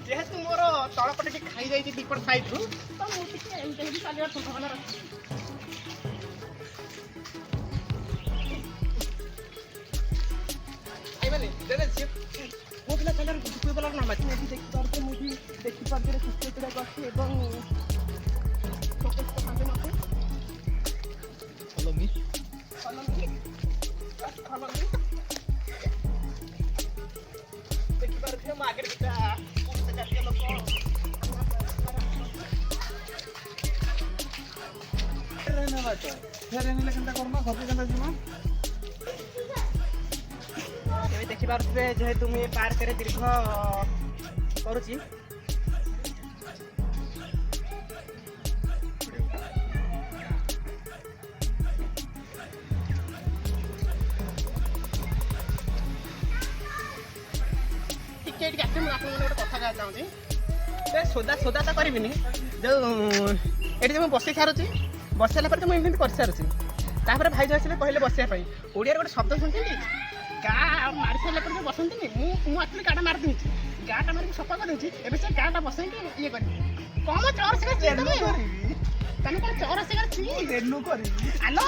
ଯେହେତୁ ମୋର ତଳପଟେ ଟିକେ ଖାଇଯାଇଛି ଦିପଟ ସାଇଡ୍ରୁ ତ ମୁଁ ଟିକେ ଏମିତି ହେଇକି ଚାଲିବାର ସମ୍ଭାବନା ରଖିଛି। ମୋ ପିଲା ଚାଲିବାର ଦ୍ୱିତୀୟ ତଲାର ନାମ ଅଛି ଏଠି ଦେଖିପାରୁଛେ ମୁଁ ବି ଦେଖିପାରୁଛି ସୁସ୍ଥ ଗୁଡ଼ାକ ଅଛି ଏବଂ ଦେଖିପାରୁଥିବେ ମୋ ଆଗରେ ଦିଟା ଜାତୀୟ ଲୋକ ଏବେ ଦେଖିପାରୁଥିବେ ଯେହେତୁ ମୁଁ ଏ ପାର୍କରେ ଦୀର୍ଘ କରୁଛି ଟିକେ ଏଠି ଆସିବେ ମୁଁ ଆପଣଙ୍କୁ ଗୋଟେ କଥା କହିବାକୁ ଚାହୁଁଛି ସୋଦା ତ କରିବିନି ଯେଉଁ ଏଠି ମୁଁ ବସି ସାରୁଛି ବସି ସାରିଲା ପରେ ତ ମୁଁ ଏମିତି କରିସାରୁଛି ତାପରେ ଭାଇ ଯେଉଁ ଆସିଲେ କହିଲେ ବସିବା ପାଇଁ ଓଡ଼ିଆରେ ଗୋଟେ ଶବ୍ଦ ଶୁଣିଛନ୍ତି ଗାଁ ମାରି ସାରିଲା ପରେ ଯେଉଁ ବସନ୍ତିନି ମୁଁ ଆକ୍ଚୁଆଲି ଗାଁଟା ମାରି ଦେଉଛି ଗାଁଟା ମାରିକି ସଫା କରିଦେଉଛି ଏବେ ସେ ଗାଁଟା ବସେଇକି ଇଏ କରିବି କମ ଚୋର ଶିଖାচ্ছি ତମେ କ'ଣ ଚୋର ଶିଖାচ্ছি ଆଲୋ